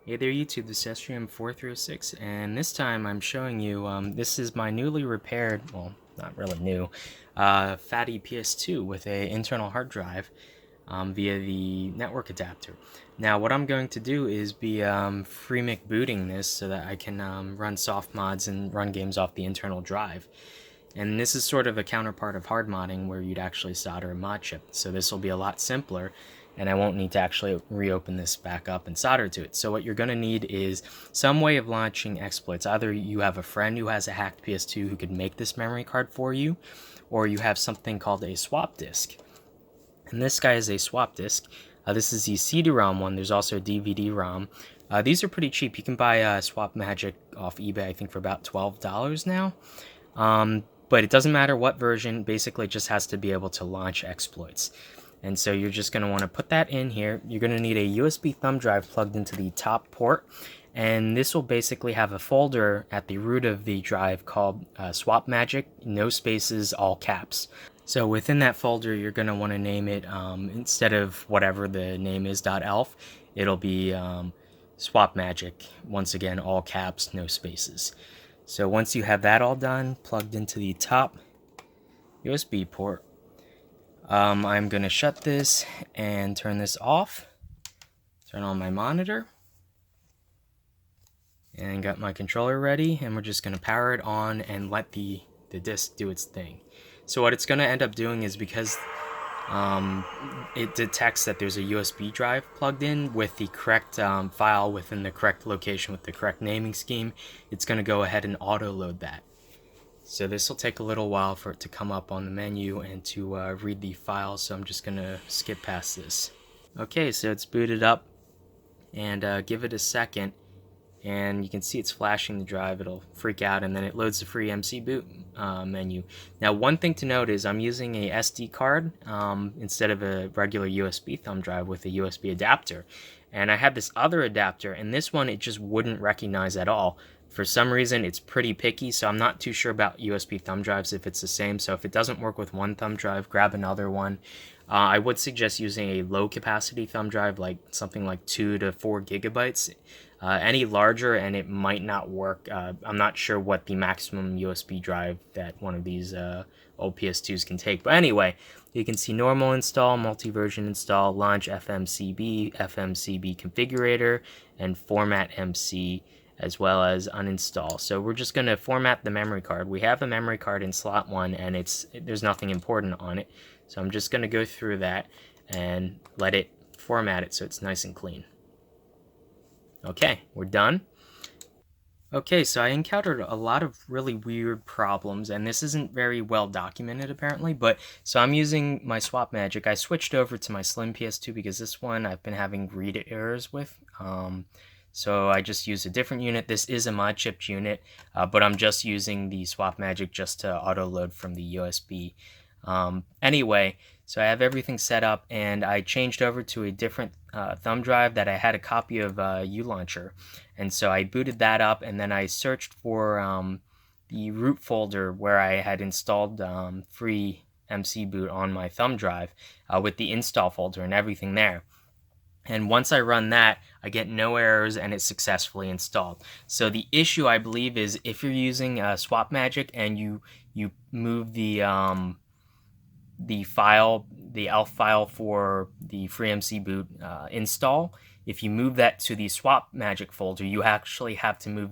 Hey there YouTube, this is sjm4306, and this time I'm showing you, this is my newly repaired, well, not really new, fatty PS2 with a internal hard drive via the network adapter. Now what I'm going to do is be FreeMic booting this so that I can run soft mods and run games off the internal drive. And this is sort of a counterpart of hard modding where you'd actually solder a mod chip. So this will be a lot simpler and I won't need to actually reopen this back up and solder to it. So what you're going to need is some way of launching exploits. Either you have a friend who has a hacked PS2 who could make this memory card for you, or you have something called a swap disk. And this guy is a swap disk. This is the CD-ROM one. There's also a DVD-ROM. These are pretty cheap. You can buy Swap Magic off eBay, I think, for about $12 now. But it doesn't matter what version, basically it just has to be able to launch exploits. And so you're just going to want to put that in here. You're going to need a USB thumb drive plugged into the top port. And this will basically have a folder at the root of the drive called Swap Magic, no spaces, all caps. So within that folder, you're going to want to name it, instead of whatever the name is, .elf, it'll be Swap Magic. Once again, all caps, no spaces. So once you have that all done, plugged into the top USB port, I'm going to shut this and turn this off, turn on my monitor, and got my controller ready, and we're just going to power it on and let the disk do its thing. So what it's going to end up doing is, because it detects that there's a USB drive plugged in with the correct file within the correct location with the correct naming scheme, it's going to go ahead and auto-load that. So this will take a little while for it to come up on the menu and to read the file, so I'm just going to skip past this. Okay, so it's booted up, and give it a second, and you can see it's flashing the drive. It'll freak out, and then it loads the free MC boot menu. Now one thing to note is I'm using a SD card instead of a regular USB thumb drive with a USB adapter. And I had this other adapter, and this one it just wouldn't recognize at all. For some reason it's pretty picky, so I'm not too sure about USB thumb drives if it's the same. So if it doesn't work with one thumb drive, grab another one. I would suggest using a low capacity thumb drive, like something like 2 to 4 gigabytes. Any larger and it might not work. I'm not sure what the maximum USB drive that one of these old PS2s can take. But anyway, you can see normal install, multi-version install, launch FMCB, FMCB configurator, and format MC, as well as uninstall. So we're just going to format the memory card. We have a memory card in slot 1 and there's nothing important on it. So I'm just going to go through that and let it format it so it's nice and clean. Okay, we're done. Okay, so I encountered a lot of really weird problems, and this isn't very well documented apparently, but so I'm using my Swap Magic. I switched over to my Slim PS2 because this one I've been having read errors with. So I just use a different unit. This is a mod chipped unit, but I'm just using the Swap Magic just to auto load from the USB. Anyway, so I have everything set up, and I changed over to a different thumb drive that I had a copy of ULauncher, and so I booted that up, and then I searched for the root folder where I had installed free MC boot on my thumb drive with the install folder and everything there. And once I run that, I get no errors and it's successfully installed. So the issue, I believe, is if you're using Swap Magic and you move the file, the ELF file for the FreeMC boot install, if you move that to the Swap Magic folder, you actually have to move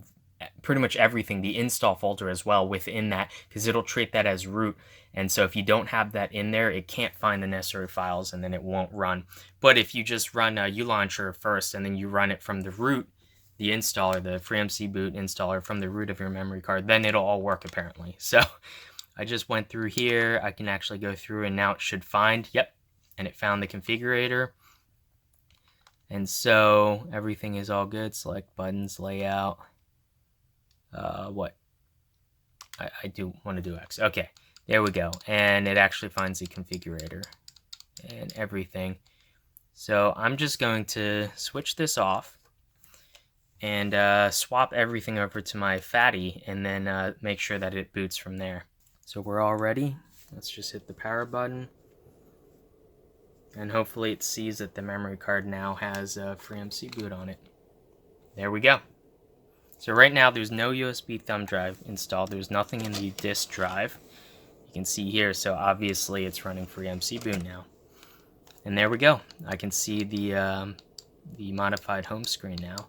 pretty much everything, the install folder as well, within that, because it'll treat that as root. And so if you don't have that in there, it can't find the necessary files and then it won't run. But if you just run ULauncher first and then you run it from the root, the installer, the FreeMC boot installer from the root of your memory card, then it'll all work apparently. So I just went through here. I can actually go through and now it should find, yep, and it found the configurator. And so everything is all good. Select buttons, layout. What? I do want to do X. Okay, there we go. And it actually finds the configurator and everything. So I'm just going to switch this off and swap everything over to my fatty and then make sure that it boots from there. So we're all ready. Let's just hit the power button. And hopefully it sees that the memory card now has FreeMC boot on it. There we go. So right now there's no USB thumb drive installed. There's nothing in the disk drive. You can see here, so obviously it's running FreeMCB now. And there we go. I can see the modified home screen now.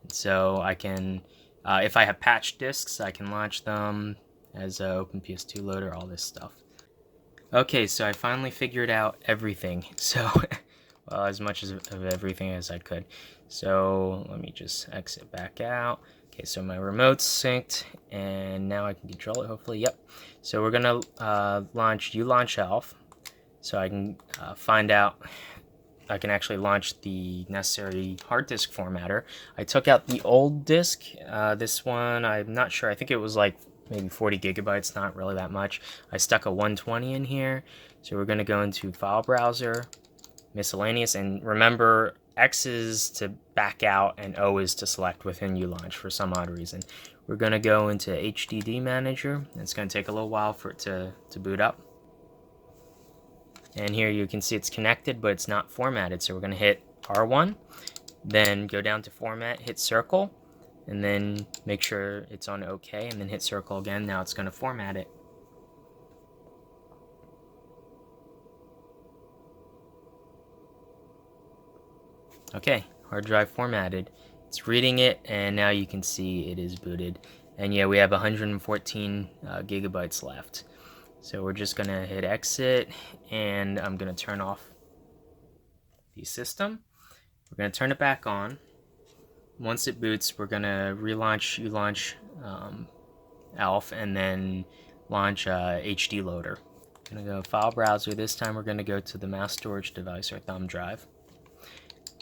And so I can, if I have patched disks, I can launch them as Open PS2 loader, all this stuff. Okay, so I finally figured out everything. So, well, as much of everything as I could. So let me just exit back out. Okay, so my remote's synced, and now I can control it, hopefully. Yep. So we're gonna launch ulaunch elf, so I can find out. I can actually launch the necessary hard disk formatter. I took out the old disk. This one, I'm not sure. I think it was like maybe 40 gigabytes, not really that much. I stuck a 120 in here. So we're gonna go into file browser, miscellaneous, and remember X is to back out and O is to select within ulaunch for some odd reason. We're gonna go into Hdd Manager. It's gonna take a little while for it to boot up. And here you can see it's connected, but it's not formatted. So we're going to hit R1, then go down to format, hit circle, and then make sure it's on OK, and then hit circle again. Now it's going to format it. Okay, hard drive formatted. It's reading it, and now you can see it is booted. And yeah, we have 114 gigabytes left. So we're just gonna hit exit, and I'm gonna turn off the system. We're gonna turn it back on. Once it boots, we're gonna relaunch ulaunch elf, and then launch HD loader. I'm gonna go file browser. This time we're gonna go to the mass storage device or thumb drive,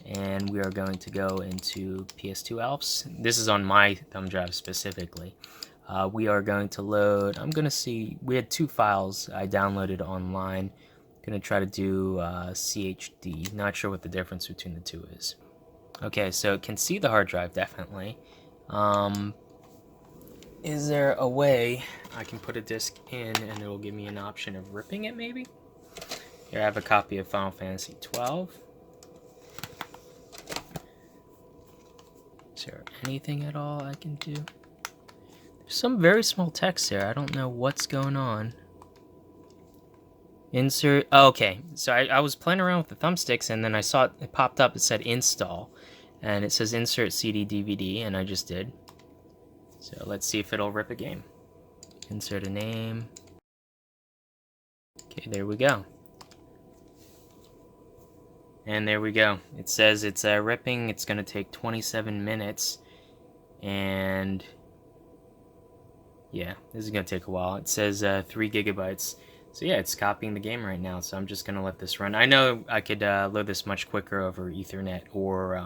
and we are going to go into PS2 elves. This is on my thumb drive specifically. We are going to load, I'm going to see, we had 2 files I downloaded online. I'm going to try to do CHD. Not sure what the difference between the two is. Okay, so it can see the hard drive, definitely. Is there a way I can put a disk in and it will give me an option of ripping it, maybe? Here I have a copy of Final Fantasy 12. Is there anything at all I can do? Some very small text there. I don't know what's going on. Insert. Oh, okay, so I was playing around with the thumbsticks, and then I saw it popped up. It said install, and it says insert CD DVD, and I just did. So let's see if it'll rip a game. Insert a name. Okay, there we go. And there we go. It says it's ripping. It's going to take 27 minutes, and yeah, this is going to take a while. It says 3 gigabytes. So yeah, it's copying the game right now, so I'm just going to let this run. I know I could load this much quicker over Ethernet, or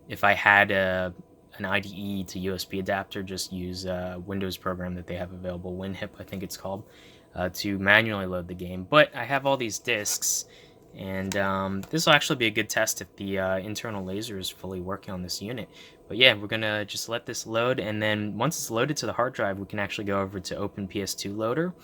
if I had an IDE to USB adapter, just use a Windows program that they have available, WinHip I think it's called, to manually load the game. But I have all these disks, and this will actually be a good test if the internal laser is fully working on this unit. But yeah, we're gonna just let this load, and then once it's loaded to the hard drive, we can actually go over to Open PS2 Loader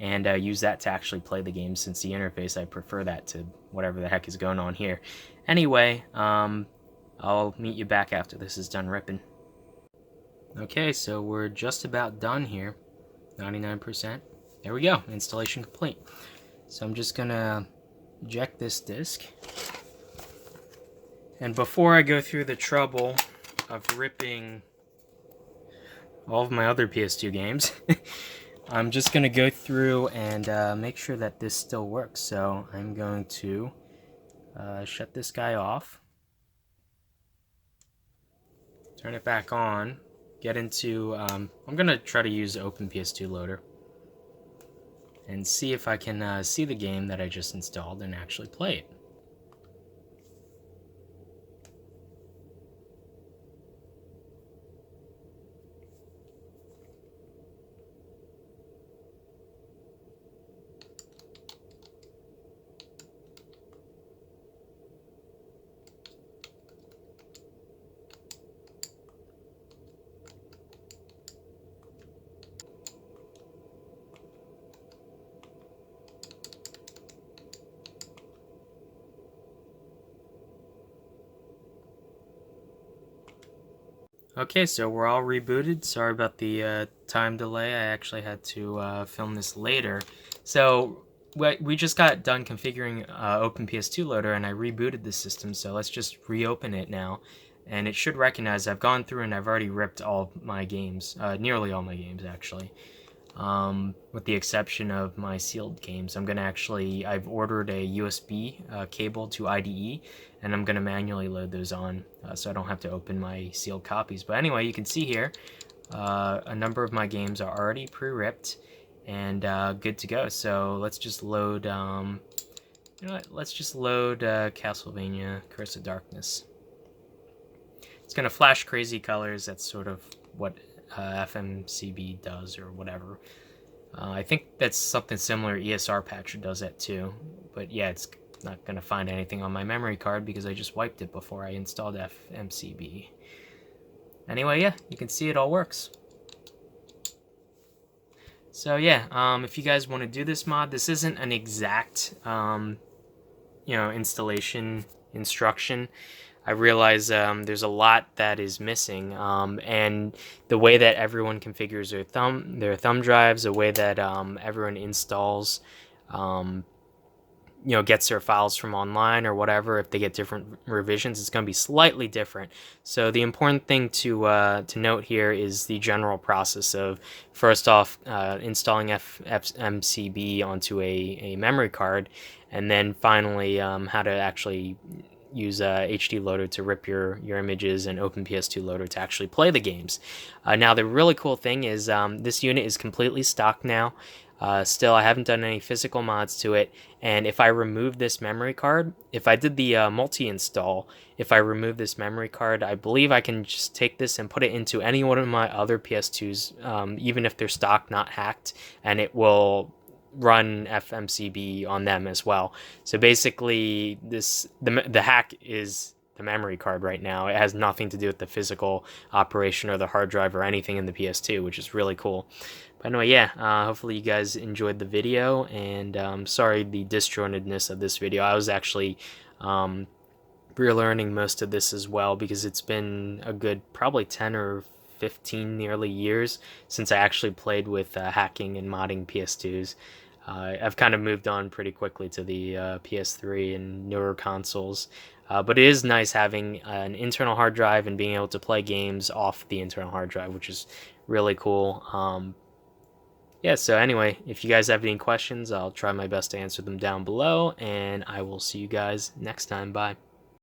and use that to actually play the game, since the interface, I prefer that to whatever the heck is going on here. Anyway, I'll meet you back after this is done ripping. Okay, so we're just about done here, 99%. There we go, installation complete. So I'm just gonna eject this disk. And before I go through the trouble of ripping all of my other PS2 games, I'm just going to go through and make sure that this still works. So I'm going to shut this guy off, turn it back on, get into, I'm going to try to use Open PS2 Loader and see if I can see the game that I just installed and actually play it. Okay, so we're all rebooted. Sorry about the time delay. I actually had to film this later. So we just got done configuring Open PS2 Loader, and I rebooted the system. So let's just reopen it now, and it should recognize I've gone through and I've already ripped all my games, nearly all my games actually. With the exception of my sealed games. I've ordered a USB cable to IDE, and I'm going to manually load those on so I don't have to open my sealed copies. But anyway, you can see here a number of my games are already pre-ripped and good to go. So let's just load, you know what? Let's just load Castlevania Curse of Darkness. It's going to flash crazy colors. That's sort of what FMCB does or whatever. I think that's something similar. ESR Patcher does that too. But yeah, it's not going to find anything on my memory card because I just wiped it before I installed FMCB. Anyway, yeah, you can see it all works. So yeah, if you guys want to do this mod, this isn't an exact, installation instruction. I realize there's a lot that is missing, and the way that everyone configures their thumb drives, the way that everyone installs, gets their files from online or whatever. If they get different revisions, it's going to be slightly different. So the important thing to note here is the general process of first off installing FMCB onto a memory card, and then finally how to actually use HD Loader to rip your images and Open PS2 Loader to actually play the games. Now the really cool thing is this unit is completely stock now. Still, I haven't done any physical mods to it, and if I remove this memory card, if I did the multi-install, if I remove this memory card, I believe I can just take this and put it into any one of my other PS2s, even if they're stock, not hacked, and it will run FMCB on them as well. So basically, the hack is the memory card right now. It has nothing to do with the physical operation or the hard drive or anything in the PS2, which is really cool. But anyway, yeah, hopefully you guys enjoyed the video, and sorry the disjointedness of this video. I was actually relearning most of this as well because it's been a good probably 10 or 15 nearly years since I actually played with hacking and modding PS2s. I've kind of moved on pretty quickly to the PS3 and newer consoles. But it is nice having an internal hard drive and being able to play games off the internal hard drive, which is really cool. Yeah, so anyway, if you guys have any questions, I'll try my best to answer them down below, and I will see you guys next time. Bye.